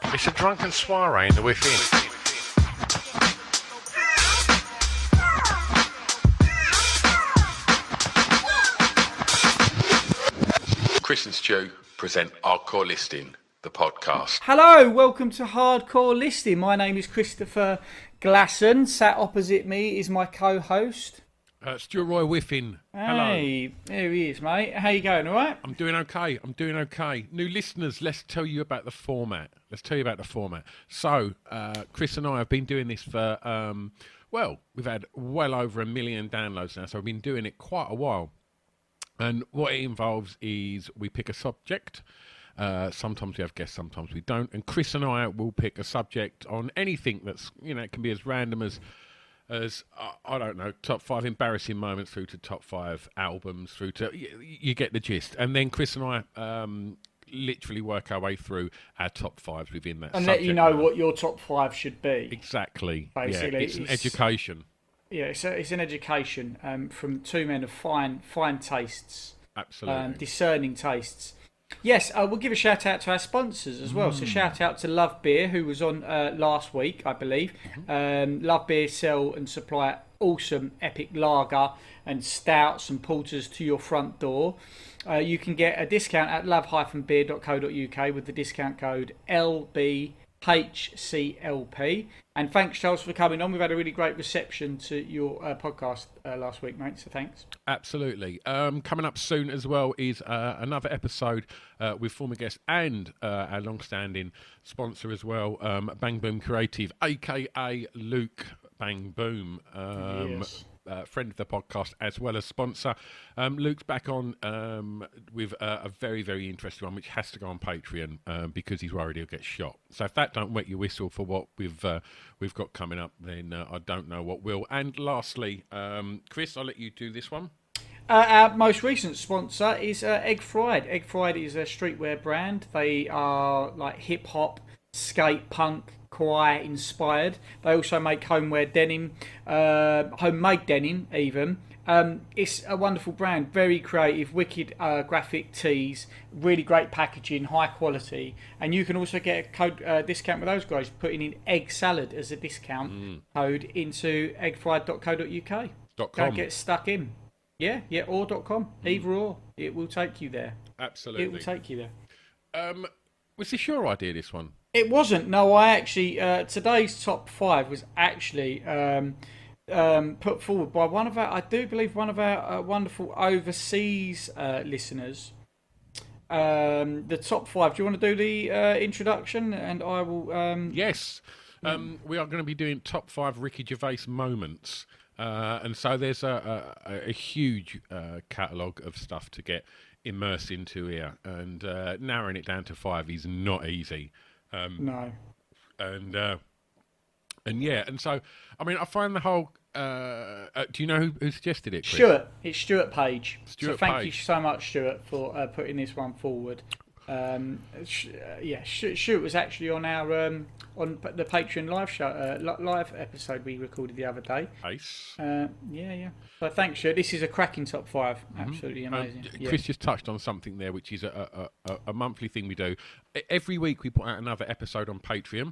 It's a drunken soiree in the within. Chris and Stu present Hardcore Listing, the podcast. Hello, welcome to Hardcore Listing. My name is Christopher Glasson. Sat opposite me is my co-host. Stuart Roy Whiffin. Hello. Hey, there he is, mate. How you going, all right? I'm doing okay. New listeners, let's tell you about the format. So, Chris and I have been doing this for, we've had well over 1 million downloads now, so we've been doing it quite a while. And what it involves is we pick a subject. Sometimes we have guests, sometimes we don't. And Chris and I will pick a subject on anything that's, it can be as random as I don't know, top 5 embarrassing moments through to top 5 albums, through to, you get the gist. And then Chris and I literally work our way through our top 5s within that and subject. let you know what your top 5 should be. Exactly. Basically, yeah, it's an education. Yeah, it's an education from two men of fine tastes. Absolutely. Discerning tastes. Yes, we'll give a shout out to our sponsors as well. So shout out to Love Beer, who was on last week, I believe. Love Beer sell and supply awesome epic lager and stouts and porters to your front door. You can get a discount at love-beer.co.uk with the discount code LBHCLP. And thanks, Charles, for coming on. We've had a really great reception to your podcast last week, mate, so thanks. Absolutely. Coming up soon as well is another episode with former guest and our long-standing sponsor as well, Bang Boom Creative, a.k.a. Luke Bang Boom. Yes. Friend of the podcast as well as sponsor. Luke's back on with a very, very interesting one, which has to go on Patreon because he's worried he'll get shot. So if that don't wet your whistle for what we've got coming up, then I don't know what will. And lastly, Chris, I'll let you do this one. Our most recent sponsor is Egg Fried. Egg Fried is a streetwear brand. They are like hip hop, skate punk, kawaii inspired. They also make homemade denim, homemade denim even. It's a wonderful brand, very creative, wicked graphic tees, really great packaging, high quality, and you can also get a code discount with those guys, putting in egg salad as a discount code into eggfried.co.uk. Don't get stuck in. Yeah, or .com, either or. It will take you there. Absolutely. It will take you there. Was this your idea, this one? It wasn't. No, I actually today's top 5 was actually put forward by one of our wonderful overseas listeners. The top 5. Do you want to do the introduction? And I will. Yes. We are going to be doing top 5 Ricky Gervais moments. And so there's a huge catalogue of stuff to get immersed into here. And narrowing it down to 5 is not easy. No. And yeah, and so, I mean, I find the whole... do you know who suggested it, Chris? Stuart. It's Stuart Page. Stuart Thank Page. you so much, Stuart, for putting this one forward. Stuart was actually on our on the Patreon live show, live episode we recorded the other day. Nice. Yeah. So thanks, Stuart. This is a cracking top 5. Absolutely amazing. Chris just touched on something there, which is a monthly thing we do. Every week we put out another episode on Patreon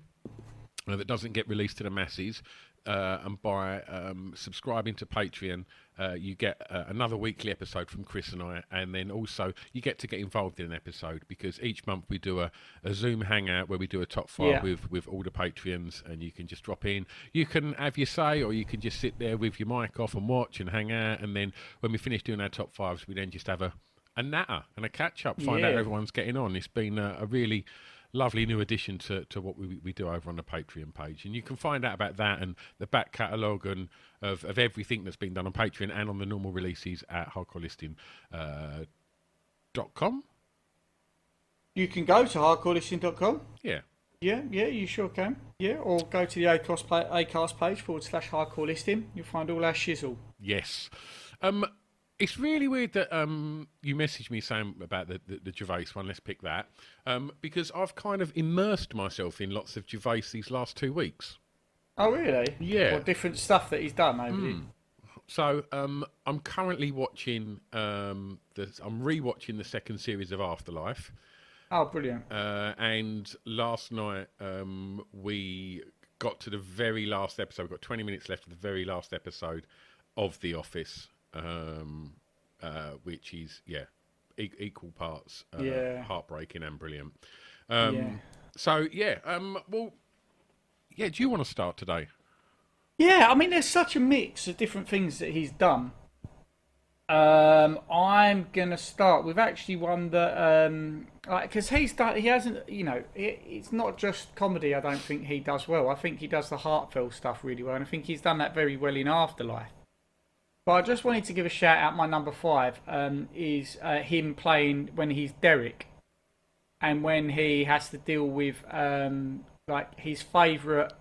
that doesn't get released to the masses. And by subscribing to Patreon, you get another weekly episode from Chris and I, and then also you get to get involved in an episode because each month we do a Zoom hangout where we do a top 5 with all the Patreons, and you can just drop in. You can have your say, or you can just sit there with your mic off and watch and hang out, and then when we finish doing our top 5s, we then just have a natter and a catch-up, find out how everyone's getting on. It's been a really lovely new addition to what we do over on the Patreon page, and you can find out about that and the back catalogue and of everything that's been done on Patreon and on the normal releases at hardcorelisting.com. You can go to hardcorelisting.com. Yeah, you sure can. Yeah, or go to the Acast page /hardcore listing. You'll find all our shizzle. Yes. It's really weird that you messaged me saying about the Gervais one. Let's pick that. Because I've kind of immersed myself in lots of Gervais these last 2 weeks. Oh, really? Yeah. Or different stuff that he's done over So I'm currently watching. I'm rewatching the second series of Afterlife. Oh, brilliant. And last night we got to the very last episode. We've got 20 minutes left of the very last episode of The Office, which is, equal parts Yeah. heartbreaking and brilliant. Yeah. So, well, do you want to start today? Yeah, I mean, there's such a mix of different things that he's done. I'm gonna start with actually one that, because he's done. He hasn't, it's not just comedy. I don't think he does well. I think he does the heartfelt stuff really well, and I think he's done that very well in Afterlife. But I just wanted to give a shout out. My number five is him playing when he's Derek, and when he has to deal with like his favourite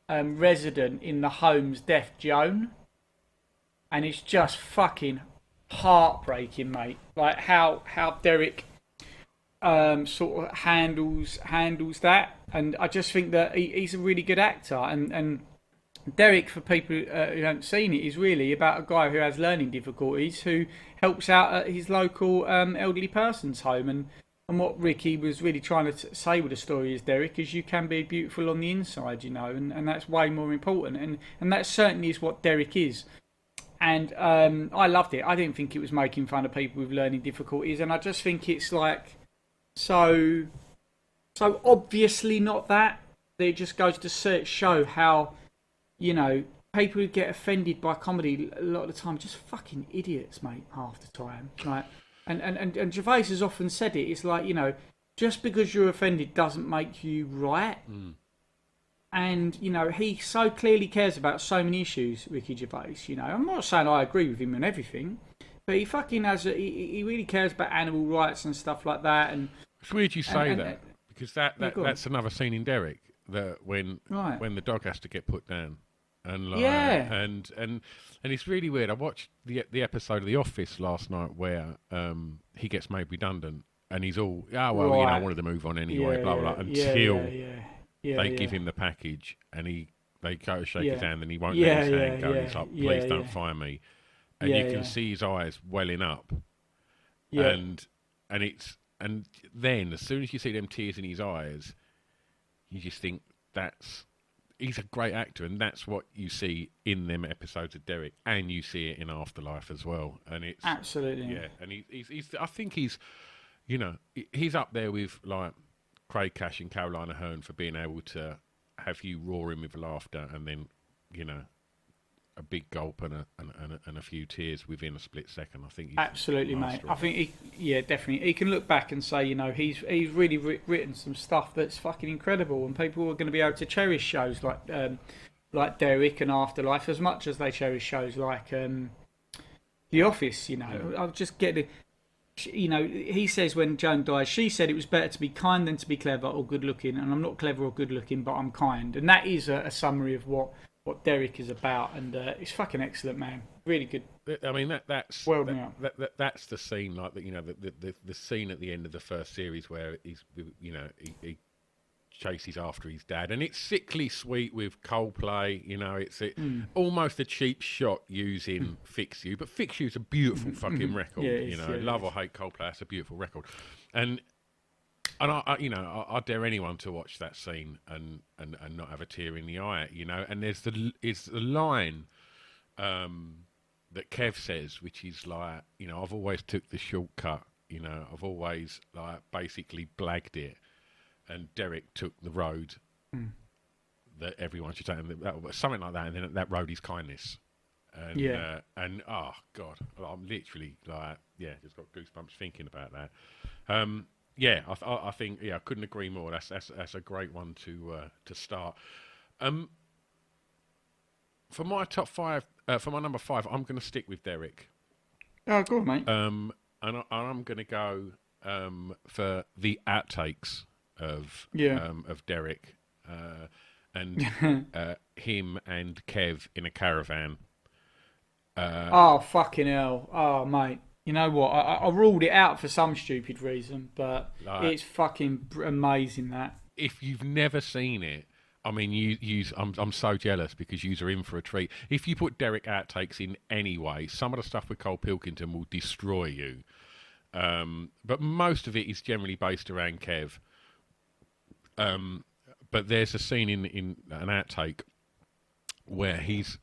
resident in the home's death, Joan, and it's just fucking heartbreaking, mate. Like how Derek sort of handles that, and I just think that he's a really good actor. And Derek, for people who haven't seen it, is really about a guy who has learning difficulties who helps out at his local elderly person's home. And what Ricky was really trying to say with the story is, Derek, is you can be beautiful on the inside, and that's way more important. And that certainly is what Derek is. And I loved it. I didn't think it was making fun of people with learning difficulties, and I just think it's like so obviously not that. It just goes to show how, people who get offended by comedy a lot of the time are just fucking idiots, mate. Half the time, like. And Gervais has often said it. It's like, just because you're offended doesn't make you right. Mm. And, he so clearly cares about so many issues, Ricky Gervais. I'm not saying I agree with him on everything, but he fucking has. He really cares about animal rights and stuff like that. And it's weird you say that, because that's another scene in Derek, that when the dog has to get put down. And and it's really weird. I watched the episode of The Office last night where he gets made redundant, and he's all, I wanted to move on anyway, blah blah blah, until they give him the package, and they go to shake his hand, and he won't let his hand go. And he's like, please don't fire me, and you can see his eyes welling up, and then as soon as you see them tears in his eyes, you just think he's a great actor, and that's what you see in them episodes of Derek, and you see it in Afterlife as well. And it's absolutely, and he's I think he's up there with like Craig Cash and Carolina Hearn for being able to have you roaring with laughter, and then a big gulp and a few tears within a split second. I think he's absolutely, mate. I think definitely he can look back and say, he's really written some stuff that's fucking incredible, and people are going to be able to cherish shows like Derek and Afterlife as much as they cherish shows like The Office. I'll just get it. He says when Joan dies, she said it was better to be kind than to be clever or good looking, and I'm not clever or good looking, but I'm kind, and that is a summary of what Derek is about, and it's fucking excellent, man. Really good. I mean, that's the scene, like the scene at the end of the first series where he's he chases after his dad, and it's sickly sweet with Coldplay. It's almost a cheap shot using Fix You, but Fix You's a beautiful fucking record. Love or hate Coldplay, that's a beautiful record, and I dare anyone to watch that scene and not have a tear in the eye, And there's the line that Kev says, which is like, I've always took the shortcut, I've always like basically blagged it, and Derek took the road that everyone should take, and something like that, and then that road is kindness. And and oh god, I'm literally like, just got goosebumps thinking about that. I think I couldn't agree more. That's a great one to start. For my top five, for my number five, I'm going to stick with Derek. Oh, good, mate. And I'm going to go for the outtakes of Derek, and him and Kev in a caravan. Oh fucking hell! Oh mate. You know what? I ruled it out for some stupid reason, but it's fucking amazing that. If you've never seen it, I mean, I'm so jealous because you're in for a treat. If you put Derek outtakes in any way, some of the stuff with Cole Pilkington will destroy you. But most of it is generally based around Kev. But there's a scene in an outtake where he's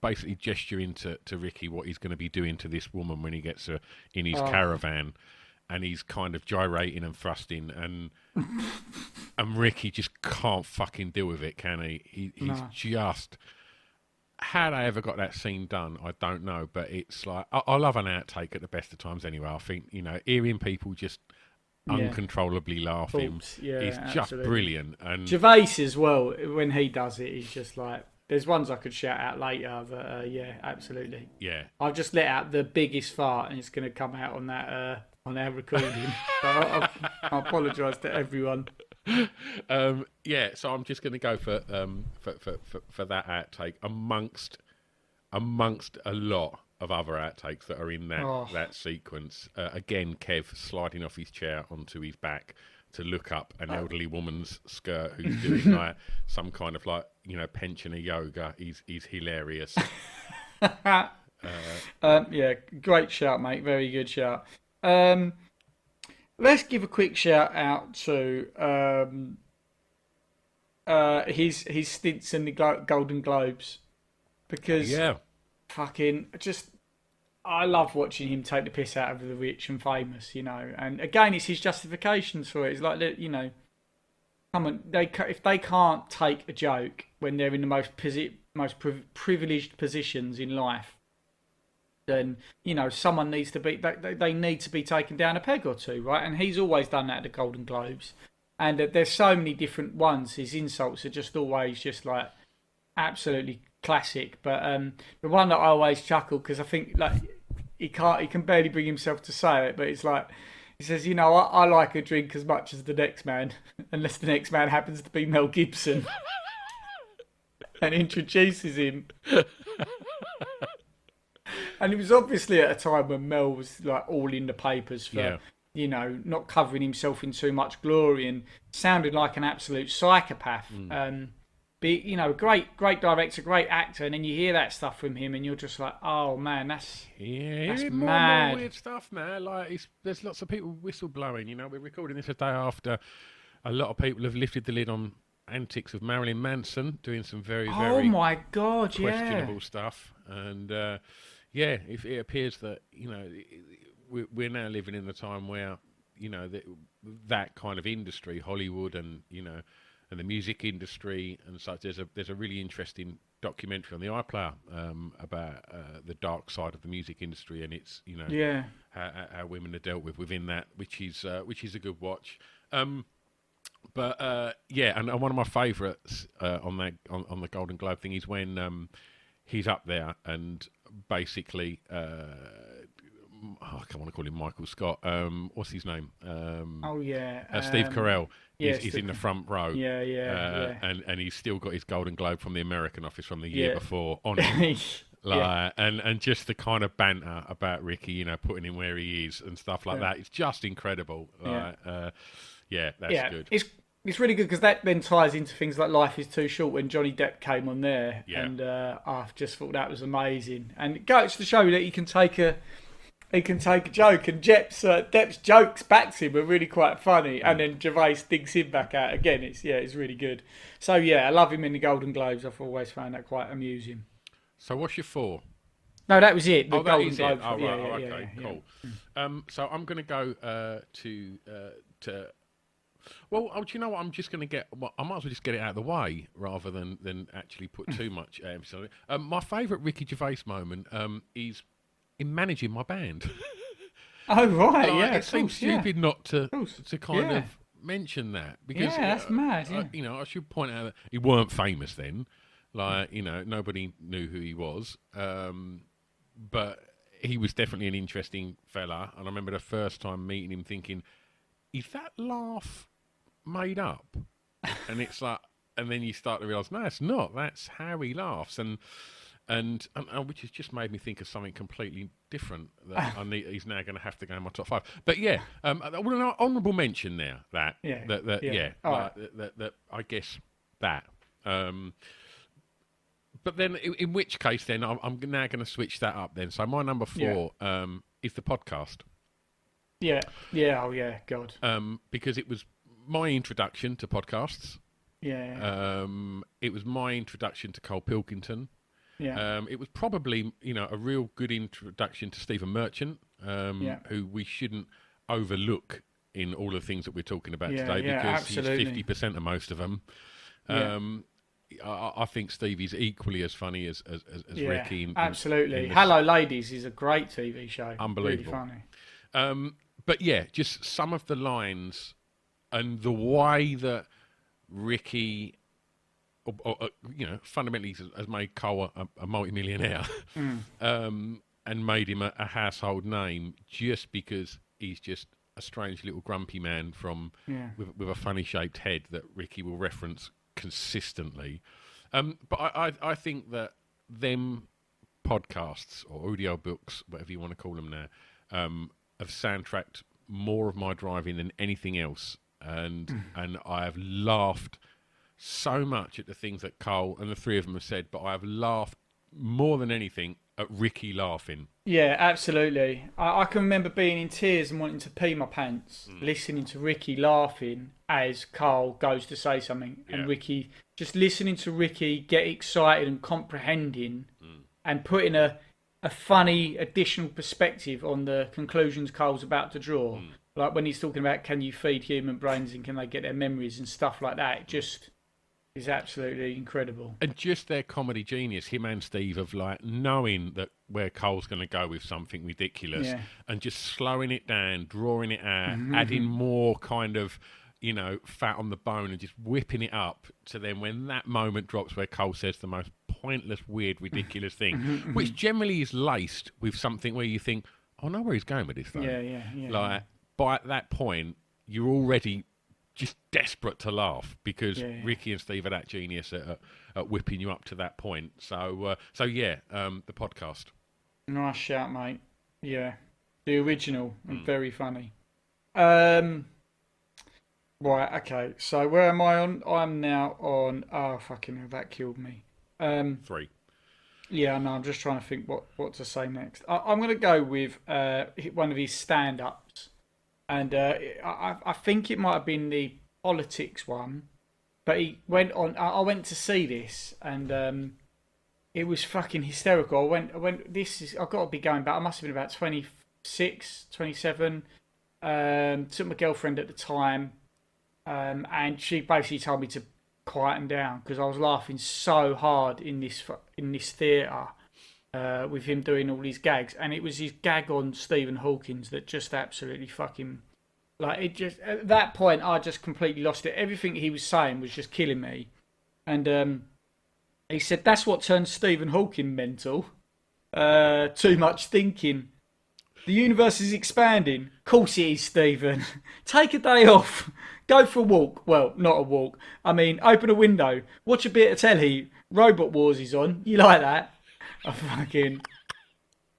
basically gesturing to Ricky what he's going to be doing to this woman when he gets her in his caravan, and he's kind of gyrating and thrusting, and Ricky just can't fucking deal with it, can he? He's just... How they ever got that scene done, I don't know, but it's like... I love an outtake at the best of times anyway. I think, hearing people just uncontrollably laughing is just brilliant. And Gervais as well, when he does it, he's just like... There's ones I could shout out later, but yeah, absolutely. Yeah. I've just let out the biggest fart, and it's going to come out on that on our recording. So I apologise to everyone. Yeah, so I'm just going to go for that outtake amongst a lot of other outtakes that are in that sequence. Again, Kev sliding off his chair onto his back to look up an elderly woman's skirt who's doing like some kind of like pensioner yoga. He's hilarious. Yeah, great shout, mate. Very good shout. Let's give a quick shout out to his stints in the Golden Globes, because fucking just I love watching him take the piss out of the rich and famous, and again it's his justifications for it. It's like, come on, if they can't take a joke when they're in the most privileged positions in life, then someone needs to be. They need to be taken down a peg or two, right? And he's always done that at the Golden Globes, and there's so many different ones. His insults are just always just like absolutely classic. But the one that I always chuckle, because I think like he can barely bring himself to say it, but it's like he says, I like a drink as much as the next man, unless the next man happens to be Mel Gibson, and introduces him. And it was obviously at a time when Mel was like all in the papers for, not covering himself in too much glory and sounded like an absolute psychopath. But great director, great actor, and then you hear that stuff from him, and you're just like, oh man, that's mad. More weird stuff now. Like there's lots of people whistleblowing. We're recording this a day after a lot of people have lifted the lid on antics of Marilyn Manson, doing some very oh my god, questionable stuff, and. It appears that we're now living in the time where that kind of industry, Hollywood, and and the music industry and such. There's a really interesting documentary on the iPlayer about the dark side of the music industry, and it's how women are dealt with within that, which is a good watch. And one of my favourites on the Golden Globe thing is when he's up there and basically, I can't want to call him Michael Scott. What's his name? Steve Carell. He's in the front row. And he's still got his Golden Globe from the American office from the year before on him. And just the kind of banter about Ricky, putting him where he is and stuff like that. It's just incredible. That's good. It's really good because that then ties into things like Life is Too Short when Johnny Depp came on there, and I just thought that was amazing. And it goes to show that he can take a joke, and Depp's jokes back to him are really quite funny, and then Gervais digs him back out again. It's really good. So I love him in the Golden Globes. I've always found that quite amusing. So what's your 4? No, that was it. The Golden Globes. Oh, right. Okay, cool. So I'm going to go to. Well, do you know what? I'm just going to get. Well, I might as well just get it out of the way rather than actually put too much emphasis on it. My favourite Ricky Gervais moment is in managing my band. Oh right, it seems stupid not to kind of mention that, because that's mad. I should point out that he weren't famous then. Like nobody knew who he was, but he was definitely an interesting fella. And I remember the first time meeting him, thinking, "Is that laugh made up?" And it's like, and then you start to realise, no, it's not. That's how he laughs, and which has just made me think of something completely different that he's now going to have to go in my top 5. But an honourable mention there. That I guess that. But then, in which case, then I'm now going to switch that up. Then, so my number 4 is the podcast. Yeah, oh yeah, God. Because it was my introduction to podcasts. Yeah. It was my introduction to Cole Pilkington. Yeah. It was probably, a real good introduction to Stephen Merchant, who we shouldn't overlook in all the things that we're talking about today, because absolutely. he's 50% of most of them. I think Stevie's equally as funny as Ricky. Absolutely. Hello, Ladies is a great TV show. Unbelievable. Really funny. But yeah, just some of the lines and the way that Ricky, fundamentally has made Cole a multi-millionaire, and made him a household name just because he's just a strange little grumpy man with a funny shaped head that Ricky will reference consistently. But I think that them podcasts or audio books, whatever you want to call them now, have soundtracked more of my driving than anything else. And I have laughed so much at the things that Cole and the three of them have said, but I have laughed more than anything at Ricky laughing. Yeah, absolutely. I can remember being in tears and wanting to pee my pants, listening to Ricky laughing as Carl goes to say something, and Ricky, just listening to Ricky get excited and comprehending and putting a funny additional perspective on the conclusions Carl's about to draw. Like when he's talking about, can you feed human brains and can they get their memories and stuff like that. It just is absolutely incredible. And just their comedy genius, him and Steve, of like knowing that where Cole's going to go with something ridiculous and just slowing it down, drawing it out, adding more kind of, fat on the bone and just whipping it up to then when that moment drops where Cole says the most pointless, weird, ridiculous thing, which generally is laced with something where you think, I know where he's going with this though. Yeah. By that point, you're already just desperate to laugh because Ricky and Steve are that genius at whipping you up to that point. So the podcast. Nice shout, mate. Yeah, the original and very funny. Right, okay. So where am I on? I'm now on. Oh fucking hell, that killed me. 3. Yeah, no, I'm just trying to think what to say next. I'm going to go with one of his stand-ups. And I think it might have been the politics one, but he went on. I went to see this, and it was fucking hysterical. I went. I've got to be going back. I must have been about 26, 27. Took my girlfriend at the time, and she basically told me to quieten down because I was laughing so hard in this theatre. With him doing all these gags, and it was his gag on Stephen Hawkins that just absolutely fucking, like, it just, at that point I just completely lost it. Everything he was saying was just killing me. And he said that's what turned Stephen Hawking mental. Too much thinking. The universe is expanding. Of course it is, Stephen. Take a day off. Go for a walk. Well, not a walk. I mean, open a window. Watch a bit of telly. Robot Wars is on. You like that? I fucking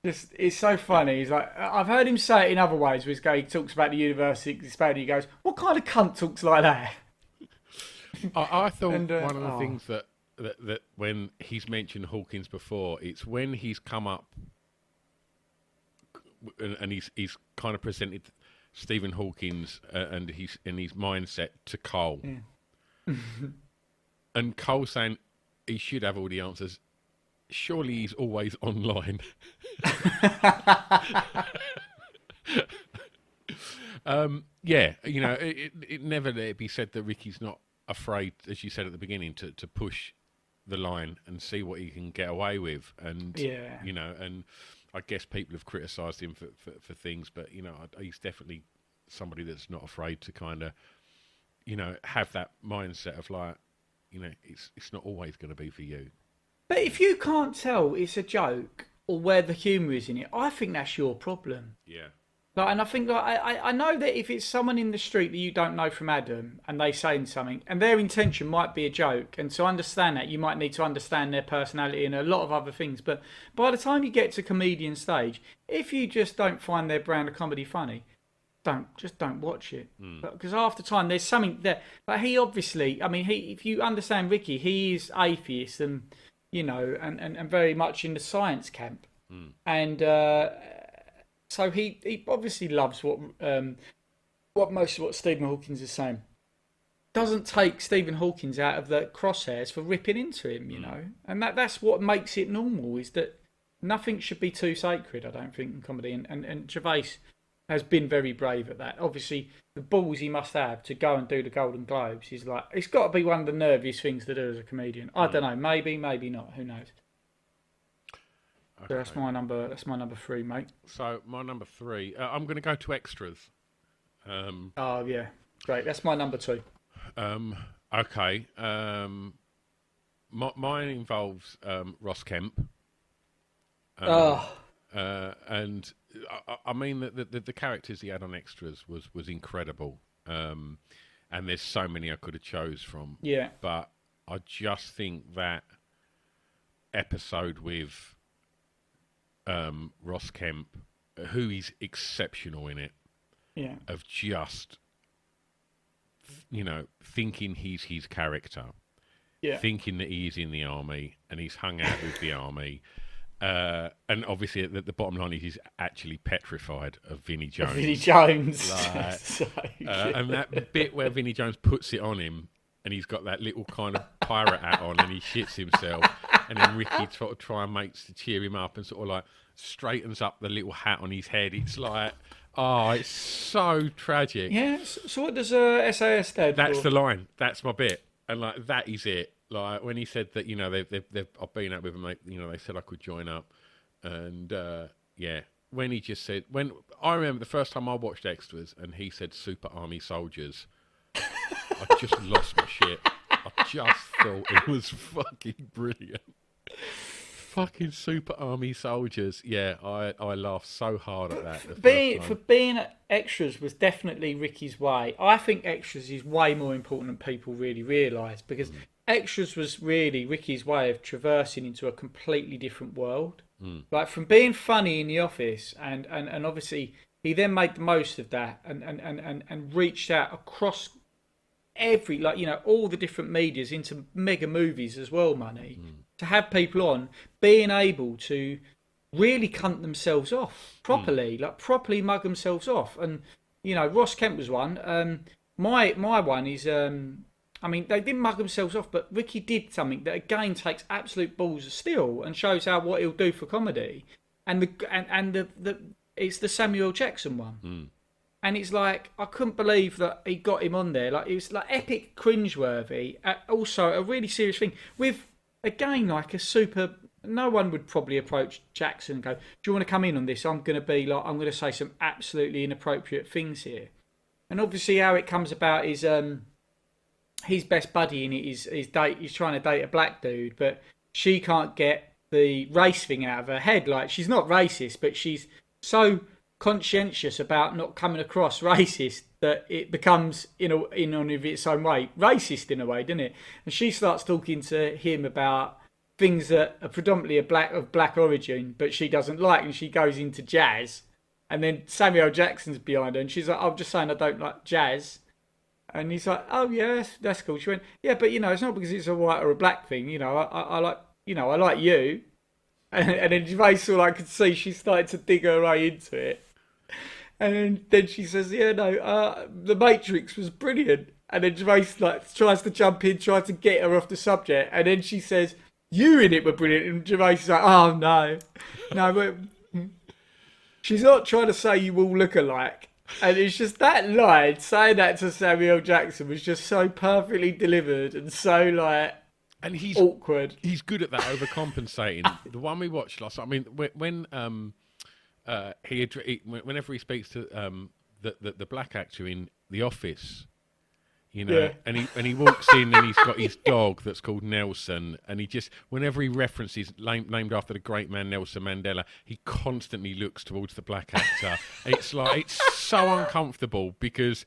just, it's so funny. He's like, I've heard him say it in other ways where he talks about the universe expanding. He goes, what kind of cunt talks like that? I thought one of the things that when he's mentioned Hawkins before, it's when he's come up and he's kind of presented Stephen Hawkins and his mindset to Cole. And Cole saying he should have all the answers. Surely he's always online. It never let it be said that Ricky's not afraid, as you said at the beginning, to push the line and see what he can get away with. And, and I guess people have criticised him for things, but, he's definitely somebody that's not afraid to kind of, have that mindset of like, it's not always going to be for you. But if you can't tell it's a joke or where the humour is in it, I think that's your problem. Yeah. And I think I know that if it's someone in the street that you don't know from Adam and they saying something and their intention might be a joke, and to understand that you might need to understand their personality and a lot of other things. But by the time you get to comedian stage, if you just don't find their brand of comedy funny, don't watch it. Because half the time there's something there. But he obviously, if you understand Ricky, he is atheist and and very much in the science camp. And So he obviously loves what Stephen Hawkins is saying. Doesn't take Stephen Hawkings out of the crosshairs for ripping into him, you know, and that's what makes it normal. Is that nothing should be too sacred? I don't think in comedy, and Gervais has been very brave at that. Obviously, the balls he must have to go and do the Golden Globes is like it's got to be one of the nerviest things to do as a comedian. I don't know, maybe not. Who knows? Okay. So that's my number. That's my number 3, mate. So my number 3, I'm going to go to extras. Oh yeah, great. That's my number 2. Okay. Mine involves Ross Kemp. And I mean the characters he had on extras was incredible. And there's so many I could have chose from. Yeah. But I just think that episode with Ross Kemp, who is exceptional in it. Yeah. Of just, you know, thinking he's his character. Yeah. Thinking that he is in the army and he's hung out with the army. And obviously, the bottom line is he's actually petrified of Vinnie Jones. Vinnie Jones. And that bit where Vinnie Jones puts it on him and he's got that little kind of pirate hat on and he shits himself. And then Ricky sort of try and makes to cheer him up and sort of like straightens up the little hat on his head. It's like, oh, it's so tragic. Yeah, so what does SAS stand for? That's the line. That's my bit. And like, that is it. Like when he said that, you know, I've been out with him, you know, they said I could join up, and yeah, when he just said, when I remember the first time I watched extras, and he said Super Army Soldiers, I just lost my shit. I just thought it was fucking brilliant. Fucking Super Army Soldiers, yeah, I laughed so hard at that. Being extras was definitely Ricky's way. I think extras is way more important than people really realise because. Extras was really Ricky's way of traversing into a completely different world. Like from being funny in the office and obviously he then made the most of that and reached out across every, like, you know, all the different medias into mega movies as well, money. To have people on, being able to really cunt themselves off properly, like properly mug themselves off. And, you know, Ross Kemp was one. My one is I mean, they didn't mug themselves off, but Ricky did something that again takes absolute balls of steel and shows how what he'll do for comedy. And it's the Samuel Jackson one, and it's like I couldn't believe that he got him on there. Like it was like epic, cringeworthy, also a really serious thing with again like a super. No one would probably approach Jackson and go, "Do you want to come in on this? I'm going to say some absolutely inappropriate things here." And obviously, how it comes about is. His best buddy in it is he's trying to date a black dude, but she can't get the race thing out of her head. Like she's not racist, but she's so conscientious about not coming across racist that it becomes in on its own way racist in a way, doesn't it? And she starts talking to him about things that are predominantly of black origin, but she doesn't like, and she goes into jazz. And then Samuel Jackson's behind her, and she's like, "I'm just saying I don't like jazz." And he's like, "Oh yeah, that's cool." She went, "Yeah, but you know, it's not because it's a white or a black thing. You know, I like, you know, I like you." And then Gervais, all I could see, she started to dig her way into it. And then she says, "Yeah, no, The Matrix was brilliant." And then Gervais like tries to jump in, tries to get her off the subject, and then she says, "You in it were brilliant." And Gervais is like, "Oh no, but she's not trying to say you all look alike." And it's just that line, saying that to Samuel Jackson was just so perfectly delivered and so like and he's awkward. He's good at that overcompensating. The one we watched last, I mean, when whenever he speaks to the black actor in The Office, you know, Yeah. and he walks in and he's got his dog that's called Nelson, and he just, whenever he references named after the great man Nelson Mandela, he constantly looks towards the black actor. It's like, it's so uncomfortable because,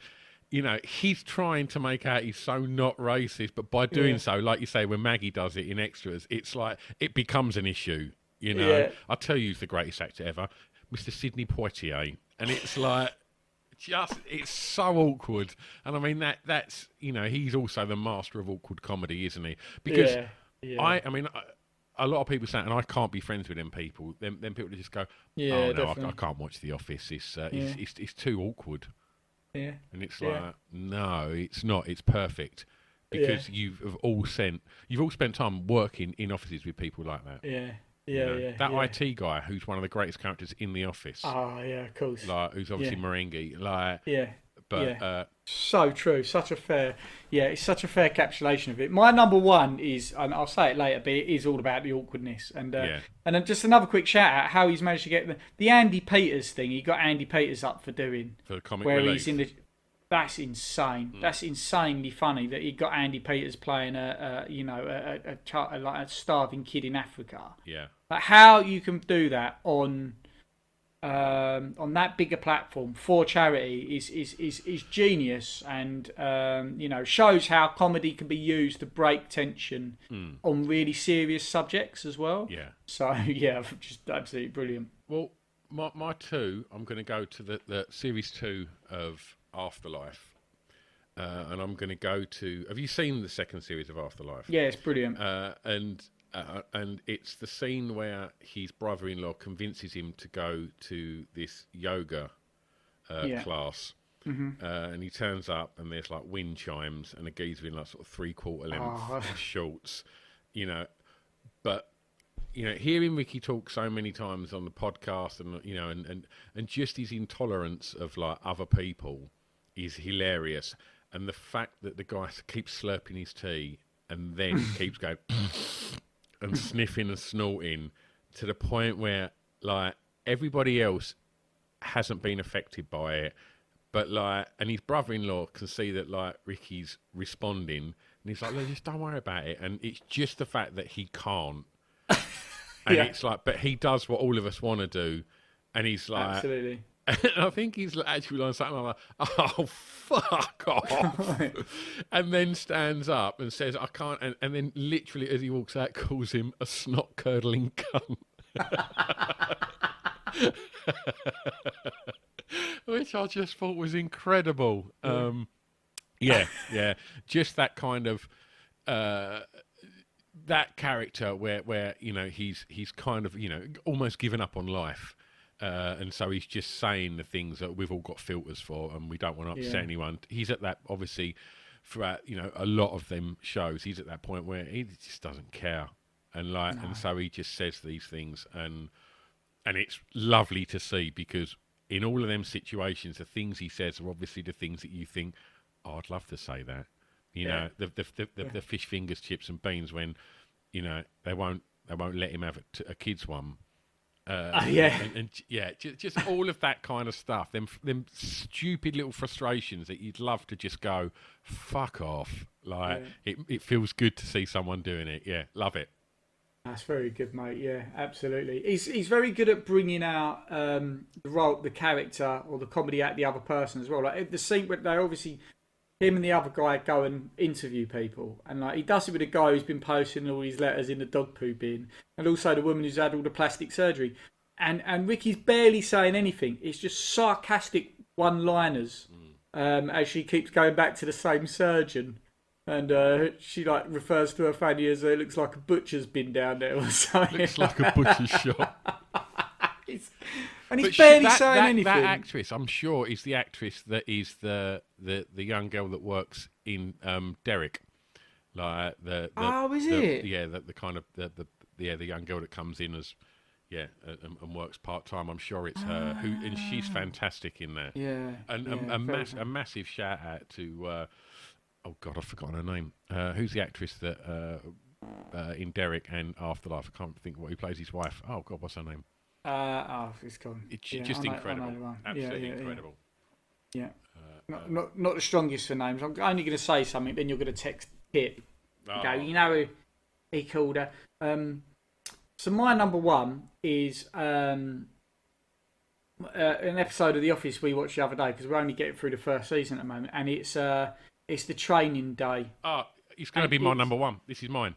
you know, he's trying to make out he's so not racist, but by doing so, like you say, when Maggie does it in extras, it's like it becomes an issue. You know, Yeah. I'll tell you who's the greatest actor ever, Mr. Sidney Poitier, and it's like. It's so awkward, and I mean that's, you know, he's also the master of awkward comedy, isn't he? Because Yeah. I mean a lot of people say, and I can't be friends with them people. Then people just go, Yeah, "Oh no, definitely. I can't watch The Office. Yeah. It's too awkward." Yeah. And it's Yeah. like, no, it's not. It's perfect because you've all spent time working in offices with people like that. Yeah. You Yeah. know? Yeah. That yeah. IT guy who's one of the greatest characters in The Office, Oh, yeah, of course. like who's obviously Meringue, like, Yeah. but Yeah. So true. It's such a fair encapsulation of it. My number one is, and I'll say it later, but it is all about the awkwardness. And and then just another quick shout out how he's managed to get the Andy Peters thing. He got Andy Peters up for doing for the comic where relief. he's in the. That's insane. That's insanely funny that he got Andy Peters playing a starving kid in Africa. Yeah. Like how you can do that on that bigger platform for charity is genius, and shows how comedy can be used to break tension on really serious subjects as well. Yeah. So yeah, just absolutely brilliant. Well, my two, I'm going to go to the series 2 of Afterlife, and I'm going to go to. Have you seen the second series of Afterlife? Yeah, it's brilliant. And it's the scene where his brother-in-law convinces him to go to this yoga class, and he turns up and there's like wind chimes and a geezer in like sort of 3/4 length shorts, but. Hearing Ricky talk so many times on the podcast, and just his intolerance of like other people is hilarious, and the fact that the guy keeps slurping his tea and then keeps going and sniffing and snorting to the point where like everybody else hasn't been affected by it, but like, and his brother-in-law can see that like Ricky's responding, and he's like, "Look, just don't worry about it," and it's just the fact that he can't. And it's like, but he does what all of us want to do, and he's like, absolutely. And I think he's actually like something like, "Oh, fuck off," and then stands up and says, "I can't," and then literally as he walks out, calls him a snot curdling cunt, which I just thought was incredible. Yeah, just that kind of. That character where he's kind of almost given up on life, and so he's just saying the things that we've all got filters for, and we don't want to upset anyone. He's at that, obviously, throughout a lot of them shows. He's at that point where he just doesn't care, and so he just says these things, and it's lovely to see, because in all of them situations, the things he says are obviously the things that you think, "Oh, I'd love to say that." The fish fingers, chips and beans, when they won't let him have a kid's one. Just all of that kind of stuff. Them stupid little frustrations that you'd love to just go fuck off. Like it feels good to see someone doing it. Yeah, love it. That's very good, mate. Yeah, absolutely. He's very good at bringing out the character or the comedy out of the other person as well. Like the scene where they obviously. Him and the other guy go and interview people, and like he does it with a guy who's been posting all these letters in the dog poo bin, and also the woman who's had all the plastic surgery, and Ricky's barely saying anything. It's just sarcastic one-liners as she keeps going back to the same surgeon, and she like refers to her fanny as it looks like a butcher's bin down there or something. Looks like a butcher's shop. And he's barely saying anything. That actress, I'm sure, is the actress that is the young girl that works in Derek. Like is it? Yeah, the kind of the young girl that comes in as and works part time. I'm sure it's her and she's fantastic in that. Yeah. And a massive shout out to oh God, I've forgotten her name. Who's the actress that in Derek and Afterlife? I can't think what he plays his wife. Oh God, what's her name? It's gone. It's just incredible. Absolutely incredible. Yeah. Not the strongest for names. I'm only going to say something, then you're going to text Kit. Go, who he called her. So my number one is an episode of The Office we watched the other day, because we're only getting through the first season at the moment, and it's the training day. It's going to be my number one. This is mine.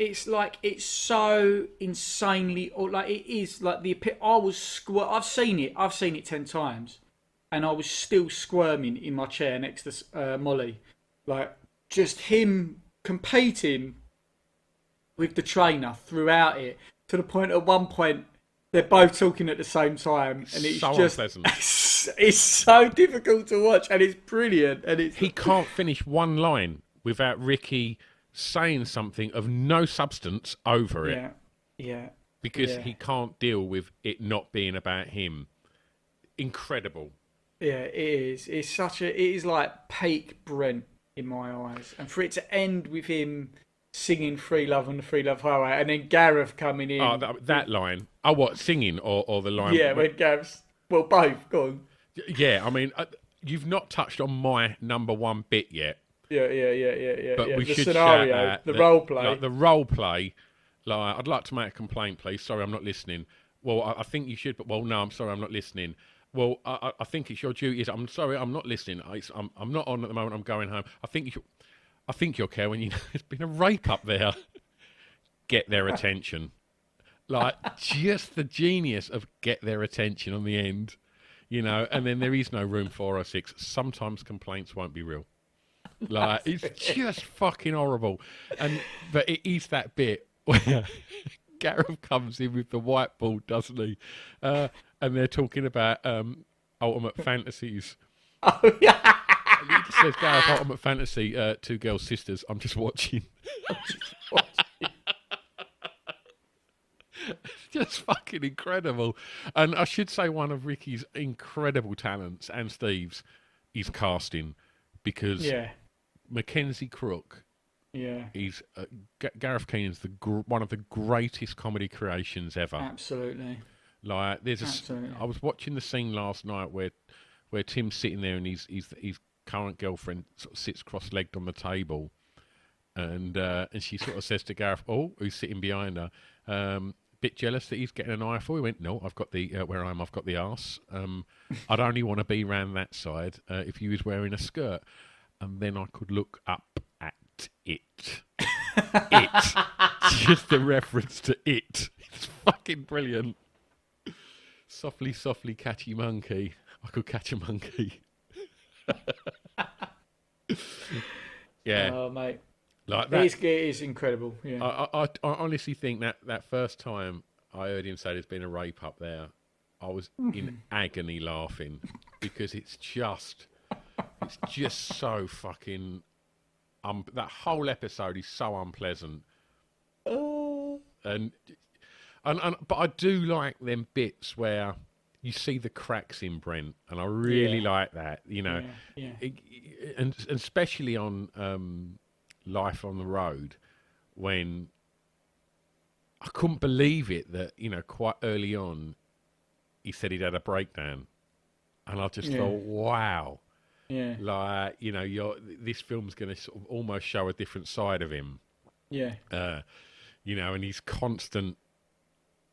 It's so insanely, or like it is like I've seen it 10 times, and I was still squirming in my chair next to Molly, like just him competing with the trainer throughout it, to the point at one point they're both talking at the same time, and it's so just unpleasant. It's so difficult to watch, and it's brilliant. And he can't finish one line without Ricky saying something of no substance over it. Yeah. Because he can't deal with it not being about him. Incredible. Yeah, it is. It is like peak Brent in my eyes, and for it to end with him singing "Free Love" on the Free Love Highway, and then Gareth coming in. Oh, that line. Oh, what, singing or the line? Yeah, when Gareth's... Well, both. Go on. Yeah, I mean, you've not touched on my number one bit yet. Yeah. But we the should scenario, shout out the role play. Like, the role play. Like, I'd like to make a complaint, please. Sorry, I'm not listening. Well, I think you should, but well, no, I'm sorry, I'm not listening. Well, I think it's your duty. I'm sorry, I'm not listening. I'm not on at the moment. I'm going home. I think you'll care when you know there's been a rape up there. Get their attention. Like, just the genius of get their attention on the end, you know. And then there is no room 406. Sometimes complaints won't be real. Like, it's just fucking horrible. But it is that bit where Gareth comes in with the whiteboard, doesn't he? And they're talking about Ultimate Fantasies. Oh, yeah. And he just says, Gareth, Ultimate Fantasy, two girls, sisters. I'm just watching. Just fucking incredible. And I should say one of Ricky's incredible talents and Steve's is casting, because Mackenzie Crook, he's Gareth Keenan's one of the greatest comedy creations ever. Absolutely. Like, I was watching the scene last night where Tim's sitting there and his current girlfriend sort of sits cross-legged on the table, and she sort of says to Gareth, who's sitting behind her, bit jealous that he's getting an eye for. He went, no, I've got the where I am, I've got the arse. I'd only want to be round that side if you was wearing a skirt, and then I could look up at it. It, just a reference to it. It's fucking brilliant. Softly, softly, catchy monkey. I could catch a monkey. Yeah. Oh, mate. Like that. It is incredible. Yeah. I honestly think that first time I heard him say there's been a rape up there, I was in agony laughing, because it's just so fucking... that whole episode is so unpleasant. But I do like them bits where you see the cracks in Brent, and I really like that, you know. Yeah. And especially on Life on the Road, when I couldn't believe it that, you know, quite early on he said he'd had a breakdown, and I just thought, wow. Yeah. Like, you know, this film's going to sort of almost show a different side of him. Yeah. You know, and he's constant.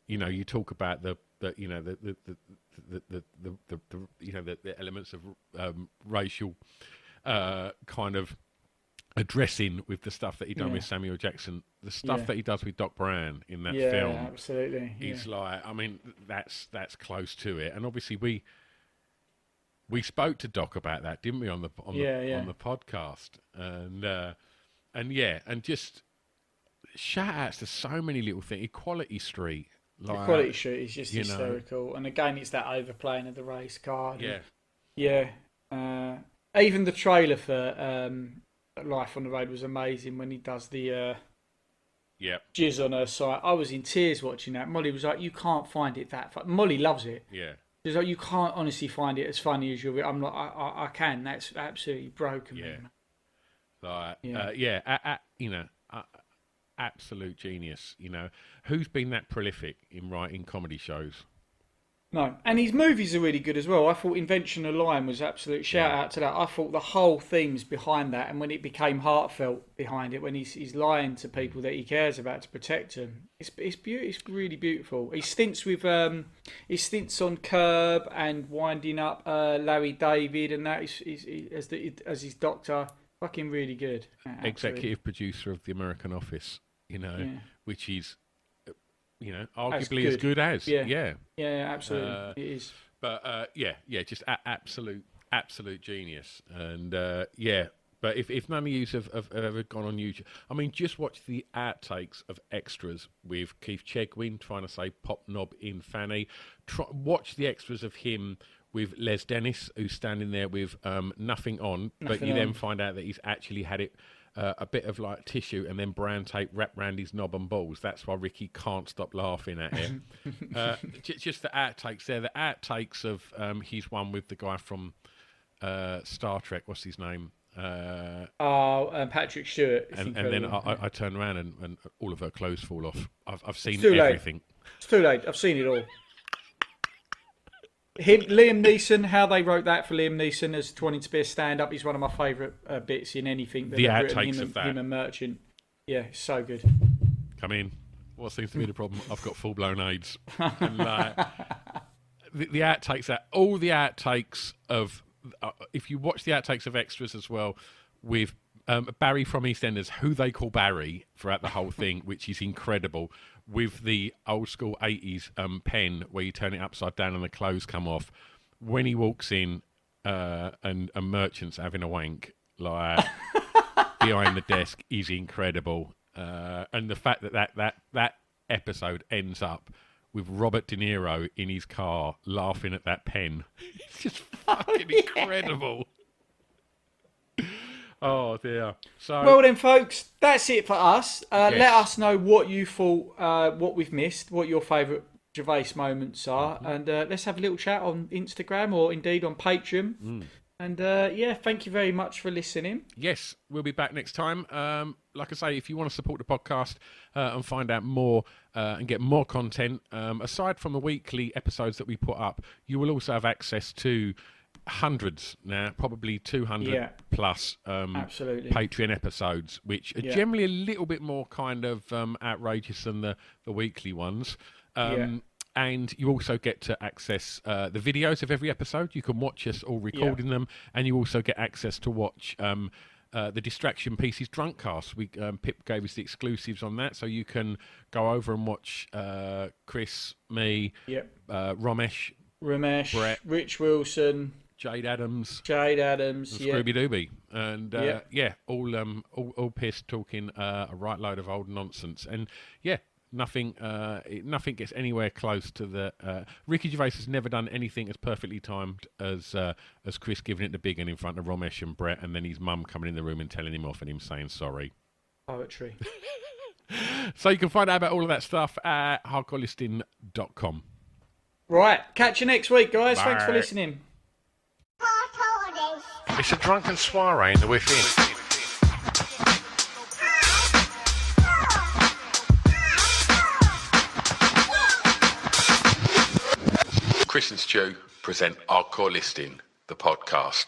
You know, you talk about the you know the you know the elements of racial kind of addressing with the stuff that he done with Samuel Jackson, the stuff that he does with Doc Brown in that film. Yeah, absolutely. He's like, I mean, that's close to it, and obviously we spoke to Doc about that, didn't we, on the podcast, and just shout outs to so many little things. Equality Street. Like, Equality Street is just hysterical, and again, it's that overplaying of the race card. Yeah. Even the trailer for Life on the Road was amazing when he does the jizz on her side. I was in tears watching that. Molly was like, "You can't find it that funny." Molly loves it. Yeah. She's like, "You can't honestly find it as funny as you." I'm like, I can. That's absolutely broken me. Like, you know, absolute genius. You know, who's been that prolific in writing comedy shows? No, and his movies are really good as well. I thought Invention of Lying was absolute shout out to that. I thought the whole themes behind that, and when it became heartfelt behind it, when he's lying to people that he cares about to protect them, it's beautiful. It's really beautiful. His stints on Curb and winding up Larry David, and that as his doctor, fucking really good. Executive producer of The American Office, you know, which is, you know, arguably as good as. Yeah, absolutely, it is. But just absolute genius, and But if none of you have ever gone on YouTube, I mean, just watch the outtakes of extras with Keith Chegwin trying to say pop knob in Fanny. Watch the extras of him with Les Dennis, who's standing there with nothing on, but you then find out that he's actually had it a bit of like tissue and then brown tape wrapped around his knob and balls. That's why Ricky can't stop laughing at him. Just the outtakes there. The outtakes of his one with the guy from Star Trek. What's his name? Patrick Stewart. And then I turn around and all of her clothes fall off. I've seen too everything. It's too late. I've seen it all. Liam Neeson, how they wrote that for Liam Neeson as wanting to be a stand-up is one of my favourite bits in anything. That the outtakes of that. Him and Merchant. Yeah, so good. Come in. What seems to be the problem? I've got full-blown AIDS. And, the outtakes, all the outtakes of... if you watch the outtakes of extras as well, with Barry from EastEnders, who they call Barry throughout the whole thing, which is incredible, with the old school 80s pen where you turn it upside down and the clothes come off. When he walks in and Merchant's having a wank, like behind the desk, is incredible. And the fact that episode ends up with Robert De Niro in his car laughing at that pen. It's just fucking incredible. Oh, dear. So, well then, folks, that's it for us. Yes. Let us know what you thought, what we've missed, what your favourite Gervais moments are, and let's have a little chat on Instagram or indeed on Patreon. And thank you very much for listening. Yes, we'll be back next time. Like I say, if you want to support the podcast and find out more and get more content, aside from the weekly episodes that we put up, you will also have access to hundreds now, probably 200 plus absolutely Patreon episodes, which are generally a little bit more kind of outrageous than the weekly ones. And you also get to access the videos of every episode. You can watch us all recording them, and you also get access to watch the Distraction Pieces Drunk Cast. Pip gave us the exclusives on that, so you can go over and watch Chris, me, Ramesh, Brett, Rich Wilson, Jade Adams, and Scrooby Dooby, and all pissed talking a right load of old nonsense, and nothing gets anywhere close to the. Ricky Gervais has never done anything as perfectly timed as Chris giving it the big one in front of Ramesh and Brett, and then his mum coming in the room and telling him off and him saying sorry. Poetry. So you can find out about all of that stuff at hardcorelisting.com. Right, catch you next week, guys. Bye. Thanks for listening. It's a drunken soiree in the within. Chris and Stu present Hardcore Listing, the podcast.